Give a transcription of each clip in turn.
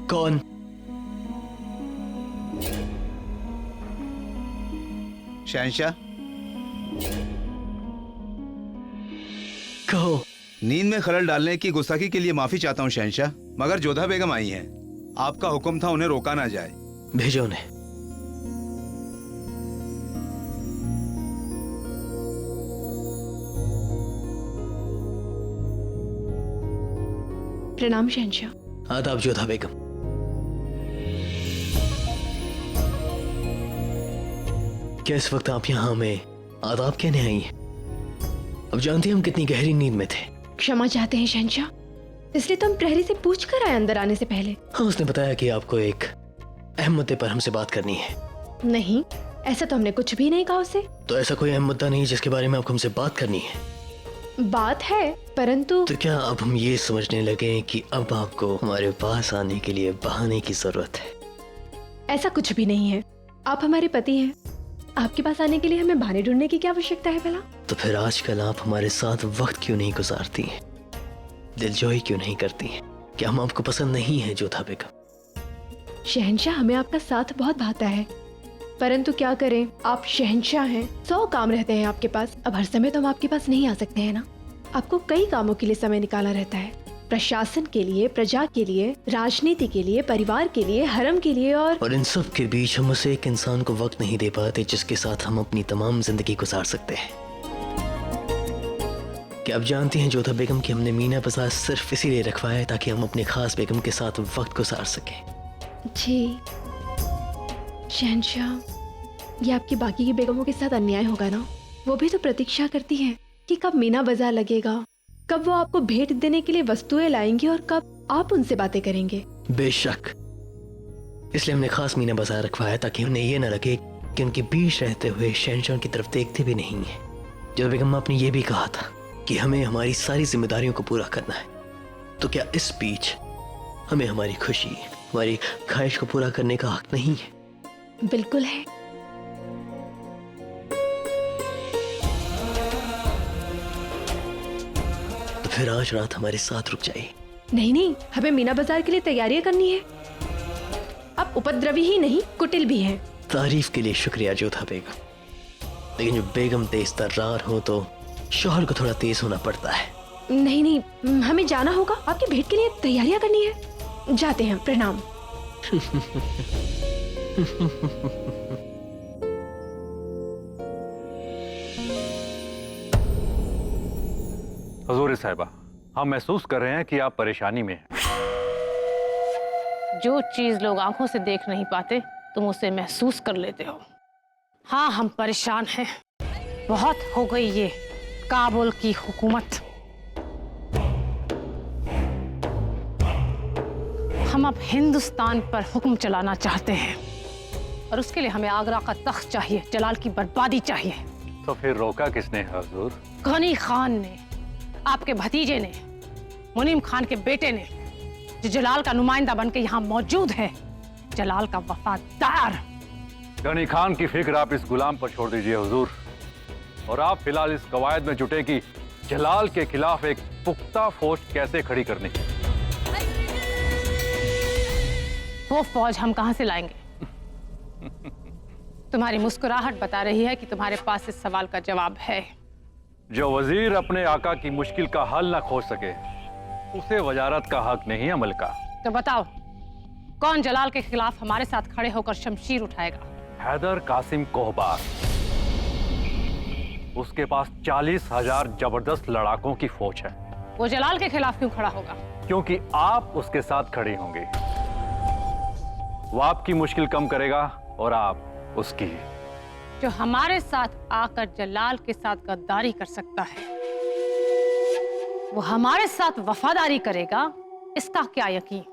कौन? शहंशाह, कहो। नींद में खलल डालने की गुस्ताखी के लिए माफी चाहता हूँ शहंशाह, मगर जोधा बेगम आई हैं। आपका हुक्म था उन्हें रोका ना जाए। भेजो उन्हें। प्रणाम शहंशाह। आदाब जोधा बेगम। क्या इस वक्त आप यहाँ हमें आदाब कहने आई हैं? अब जानती हैं हम कितनी गहरी नींद में थे। क्षमा चाहते हैं शहंशाह, इसलिए तो हम प्रहरी से पूछ कर आए अंदर आने से पहले। हाँ, उसने बताया कि आपको एक अहम मुद्दे पर हमसे बात करनी है। नहीं, ऐसा तो हमने कुछ भी नहीं कहा उसे। तो ऐसा कोई अहम मुद्दा नहीं जिसके बारे में आपको हमसे बात करनी है? बात है, परंतु तो क्या अब हम ये समझने लगे कि अब आपको हमारे पास आने के लिए बहाने की जरूरत है? ऐसा कुछ भी नहीं है। आप हमारे पति हैं, आपके पास आने के लिए हमें बहाने ढूंढने की क्या आवश्यकता है भला? तो फिर आजकल आप हमारे साथ वक्त क्यों नहीं गुजारती हैं? दिलजोई क्यों नहीं करती हैं? क्या हम आपको पसंद नहीं है जोधा बेगम? शहंशाह, हमें आपका साथ बहुत भाता है, परंतु क्या करें, आप शहंशाह हैं, 100 काम रहते हैं आपके पास। अब हर समय तो हम आपके पास नहीं आ सकते हैं ना। आपको कई कामों के लिए समय निकाला रहता है, प्रशासन के लिए, प्रजा के लिए, राजनीति के लिए, परिवार के लिए, हरम के लिए, और इन सब के बीच हम उसे एक इंसान को वक्त नहीं दे पाते जिसके साथ हम अपनी तमाम जिंदगी गुजार सकते हैं। क्या आप जानती हैं जोधा बेगम कि हमने मीना बाजार सिर्फ इसीलिए रखवाया है ताकि हम अपने खास बेगम के साथ वक्त गुजार सकें। जी शहंशाह, ये आपकी बाकी की बेगमों के साथ अन्याय होगा ना। वो भी तो प्रतीक्षा करती हैं कि कब मीना बाजार लगेगा, कब वो आपको भेंट देने के लिए वस्तुएं लाएंगी और कब आप उनसे बातें करेंगे। बेशक, इसलिए हमने खास मीना बाजार रखवाया ताकि उन्हें ये न लगे कि उनके बीच रहते हुए शहंशाह की तरफ देखते भी नहीं है। जोधा बेगम, आपने ये भी कहा था कि हमें हमारी सारी जिम्मेदारियों को पूरा करना है, तो क्या इस बीच हमें हमारी खुशी, हमारी ख्वाहिश को पूरा करने का हक नहीं है? बिल्कुल है। तो फिर आज रात हमारे साथ रुक जाइए। नहीं नहीं, हमें मीना बाजार के लिए तैयारियां करनी है। आप उपद्रवी ही नहीं, कुटिल भी हैं। तारीफ के लिए शुक्रिया जोधा बेगम, लेकिन जो बेगम तेज तर्रार हो तो शौहर को थोड़ा तेज होना पड़ता है। नहीं नहीं, हमें जाना होगा, आपकी भेंट के लिए तैयारियां करनी है। जाते हैं, प्रणाम। हजूर साहिबा, हम महसूस कर रहे हैं कि आप परेशानी में हैं। जो चीज लोग आंखों से देख नहीं पाते तुम उसे महसूस कर लेते हो। हाँ, हम परेशान हैं। बहुत हो गई ये काबुल की हुकूमत। हम अब हिंदुस्तान पर हुक्म चलाना चाहते हैं और उसके लिए हमें आगरा का तख्त चाहिए, जलाल की बर्बादी चाहिए। तो फिर रोका किसने है हजूर? गनी खान ने, आपके भतीजे ने, मुनीम खान के बेटे ने, जो जलाल का नुमाइंदा बनकर यहाँ मौजूद है, जलाल का वफादार। गनी खान की फिक्र आप इस गुलाम पर छोड़ दीजिए हुजूर, और आप फिलहाल इस कवायद में जुटे कि जलाल के खिलाफ एक पुख्ता फौज कैसे खड़ी करनी। वो फौज हम कहां से लाएंगे? तुम्हारी मुस्कुराहट बता रही है कि तुम्हारे पास इस सवाल का जवाब है। जो वजीर अपने आका की मुश्किल का हल ना खोज सके उसे वजारत का हक नहीं है मलका। तो बताओ, कौन जलाल के खिलाफ हमारे साथ खड़े होकर शमशीर उठाएगा? हैदर कासिम कोहबार। उसके पास 40,000 जबरदस्त लड़ाकों की फौज है। वो जलाल के खिलाफ क्यों खड़ा होगा? क्योंकि आप उसके साथ खड़ी होंगे। वो आपकी मुश्किल कम करेगा और आप उसकी। जो हमारे साथ आकर जलाल के साथ गद्दारी कर सकता है, वो हमारे साथ वफादारी करेगा, इसका क्या यकीन?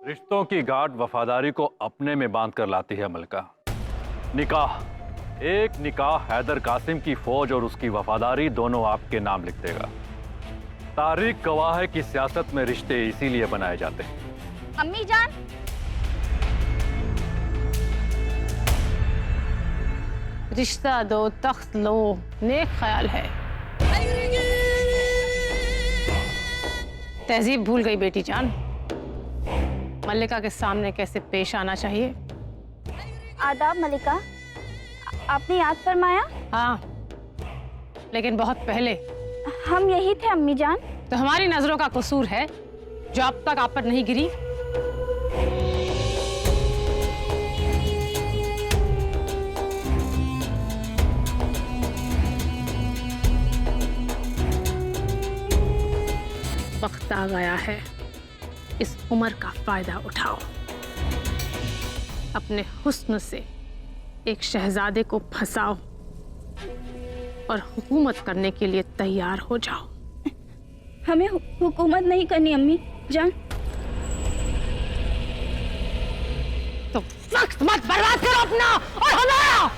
रिश्तों की गांठ वफादारी को अपने में बांध कर लाती है मलका। निकाह, एक निकाह हैदर कासिम की फौज और उसकी वफादारी दोनों आपके नाम लिख देगा। तारीख गवाह है कि सियासत में रिश्ते इसीलिए बनाए जाते हैं। अम्मी जान, रिश्ता दो, तख्त लो, नेक ख्याल है। तहजीब भूल गई बेटी जान। मल्लिका के सामने कैसे पेश आना चाहिए। आदाब मलिका, आपने याद फरमाया? हाँ, लेकिन बहुत पहले। हम यही थे अम्मी जान। तो हमारी नजरों का कसूर है जो अब तक आप पर नहीं गिरी। वक्त आ गया है, इस उम्र का फायदा उठाओ। अपने हुस्न से एक शहजादे को फंसाओ और हुकूमत करने के लिए तैयार हो जाओ। हमें हुकूमत नहीं करनी अम्मी जान। तो वक्त मत बर्बाद करो अपना और हमारा।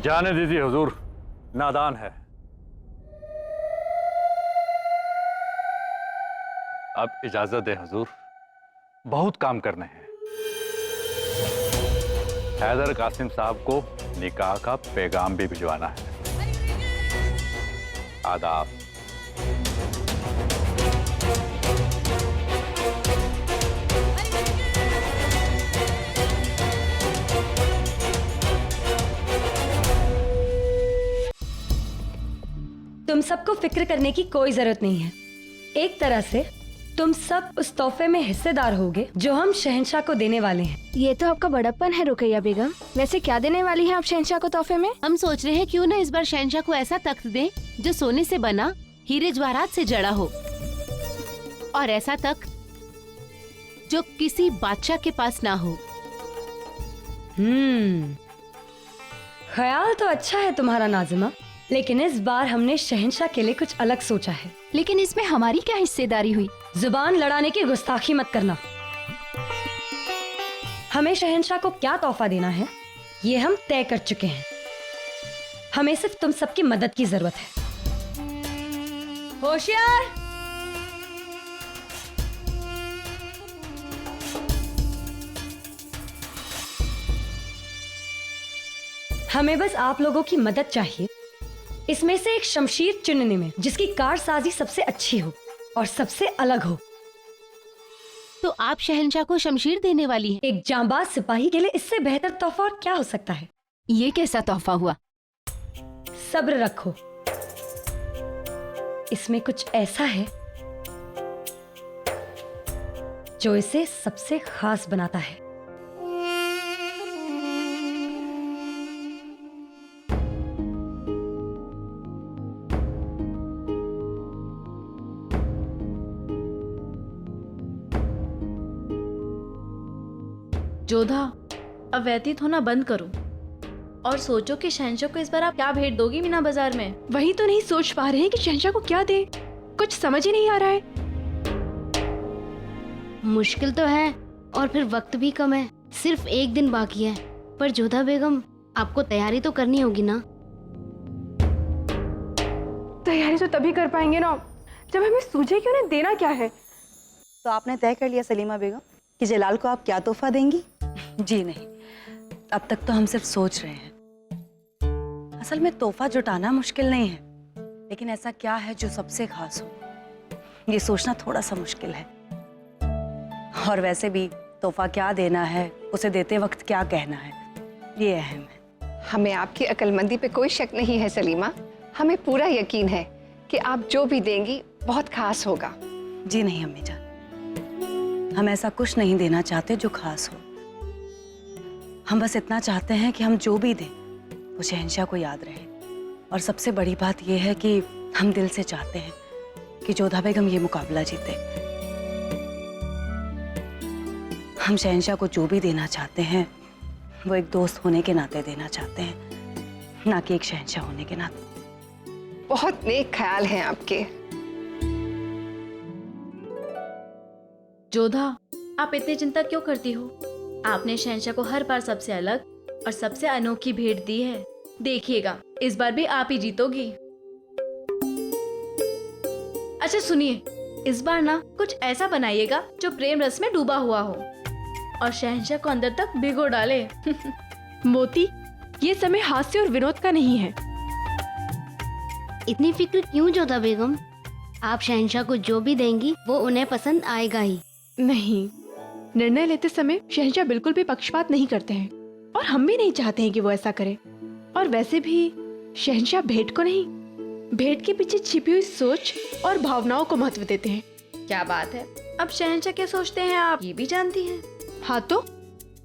जाने दीजिए हुजूर, नादान है। अब इजाजत दें हुजूर, बहुत काम करने हैं। हैदर कासिम साहब को निकाह का पैगाम भी भिजवाना है। आदाब। तुम सबको फिक्र करने की कोई जरूरत नहीं है। एक तरह से तुम सब उस तोहफे में हिस्सेदार होगे जो हम शहंशाह को देने वाले हैं। ये तो आपका बड़प्पन है रुकैया बेगम। वैसे क्या देने वाली हैं आप शहंशाह को तोहफे में? हम सोच रहे हैं क्यों ना इस बार शहंशाह को ऐसा तख्त दें जो सोने से बना, हीरे जवाहरात से जड़ा हो, और ऐसा तख्त जो किसी बादशाह के पास ना हो। ख्याल तो अच्छा है तुम्हारा नाज़िमा, लेकिन इस बार हमने शहंशाह के लिए कुछ अलग सोचा है। लेकिन इसमें हमारी क्या हिस्सेदारी हुई? जुबान लड़ाने की गुस्ताखी मत करना। हमें शहंशाह को क्या तोहफा देना है ये हम तय कर चुके हैं। हमें सिर्फ तुम सबकी मदद की जरूरत है। होशियार, हमें बस आप लोगों की मदद चाहिए इसमें से एक शमशीर चुनने में जिसकी कारसाजी सबसे अच्छी हो और सबसे अलग हो। तो आप शहंशाह को शमशीर देने वाली हैं? एक जांबाज सिपाही के लिए इससे बेहतर तोहफा और क्या हो सकता है? ये कैसा तोहफा हुआ? सब्र रखो, इसमें कुछ ऐसा है जो इसे सबसे खास बनाता है। जोधा, अब व्यतीत होना बंद करो और सोचो कि शहंशाह को इस बार आप क्या भेंट दोगी मीना बाजार में। वही तो नहीं सोच पा रहे हैं कि शहंशाह को क्या दे। कुछ समझ ही नहीं आ रहा है। मुश्किल तो है और फिर वक्त भी कम है। सिर्फ एक दिन बाकी है। पर जोधा बेगम, आपको तैयारी तो करनी होगी ना। तैयारी तो तभी कर पाएंगे ना जब हमें सूझे कि उन्हें देना क्या है। तो आपने तय कर लिया सलीमा बेगम कि जलाल को आप क्या तोहफा देंगी? जी नहीं, अब तक तो हम सिर्फ सोच रहे हैं। असल में तोहफा जुटाना मुश्किल नहीं है, लेकिन ऐसा क्या है जो सबसे खास हो, ये सोचना थोड़ा सा मुश्किल है। और वैसे भी तोहफा क्या देना है, उसे देते वक्त क्या कहना है, ये अहम है। हमें आपकी अक्लमंदी पे कोई शक नहीं है सलीमा। हमें पूरा यकीन है कि आप जो भी देंगी बहुत खास होगा। जी नहीं अम्मी जान, हम ऐसा कुछ नहीं देना चाहते जो खास हो। हम बस इतना चाहते हैं कि हम जो भी दें वो शहंशाह को याद रहे। और सबसे बड़ी बात यह है कि हम दिल से चाहते हैं कि जोधा बेगम ये मुकाबला जीते। हम शहंशाह को जो भी देना चाहते हैं वो एक दोस्त होने के नाते देना चाहते हैं, ना कि एक शहंशाह होने के नाते। बहुत नेक ख्याल हैं आपके। जोधा, आप इतनी चिंता क्यों करती हो? आपने शहंशाह को हर बार सबसे अलग और सबसे अनोखी भेंट दी है। देखिएगा इस बार भी आप ही जीतोगी। अच्छा सुनिए, इस बार ना कुछ ऐसा बनाइएगा जो प्रेम रस में डूबा हुआ हो और शहंशाह को अंदर तक भिगो डाले। मोती, ये समय हास्य और विनोद का नहीं है। इतनी फिक्र क्यों जोधा बेगम? आप शहंशाह को जो भी देंगी वो उन्हें पसंद आएगा ही। नहीं, निर्णय लेते समय शहंशाह बिल्कुल भी पक्षपात नहीं करते हैं और हम भी नहीं चाहते हैं कि वो ऐसा करे। और वैसे भी शहंशाह भेंट को नहीं, भेंट के पीछे छिपी हुई सोच और भावनाओं को महत्व देते हैं। क्या बात है, अब शहंशाह क्या सोचते हैं आप ये भी जानती हैं? हाँ तो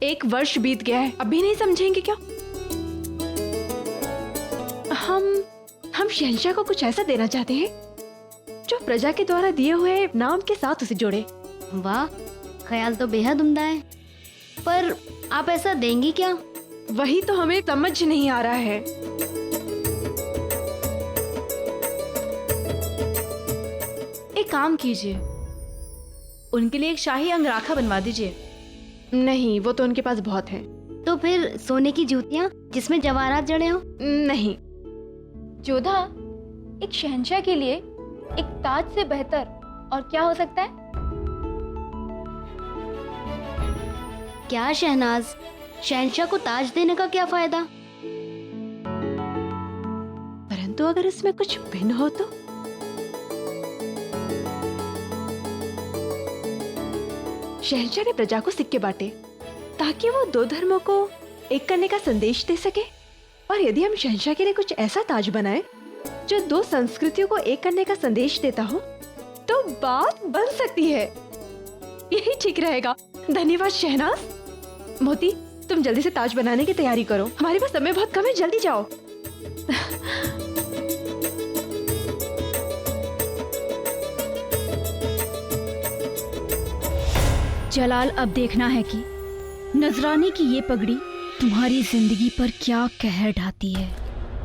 1 वर्ष बीत गया है, अभी नहीं समझेंगे क्या? हम शहंशाह को कुछ ऐसा देना चाहते हैं जो प्रजा के द्वारा दिए हुए नाम के साथ उसे जोड़े। वाह, ख्याल तो बेहद उम्दा है, पर आप ऐसा देंगी क्या? वही तो हमें समझ नहीं आ रहा है। एक काम कीजिए, उनके लिए एक शाही अंगराखा बनवा दीजिए। नहीं, वो तो उनके पास बहुत है। तो फिर सोने की जूतियाँ जिसमें जवाहरात जड़े हो? नहीं। जोधा, एक शहंशाह के लिए एक ताज से बेहतर और क्या हो सकता है? क्या शहनाज, शहंशाह को ताज देने का क्या फायदा? परंतु अगर इसमें कुछ भिन्न हो तो? शहंशाह ने प्रजा को सिक्के बांटे ताकि वो 2 धर्मों को एक करने का संदेश दे सके। और यदि हम शहंशाह के लिए कुछ ऐसा ताज बनाए जो 2 संस्कृतियों को एक करने का संदेश देता हो तो बात बन सकती है। यही ठीक रहेगा। धन्यवाद शहनाज। मोती, तुम जल्दी से ताज बनाने की तैयारी करो, हमारे पास समय बहुत कम है, जल्दी जाओ। जलाल, अब देखना है कि नजराने की ये पगड़ी तुम्हारी जिंदगी पर क्या कहर ढाती है।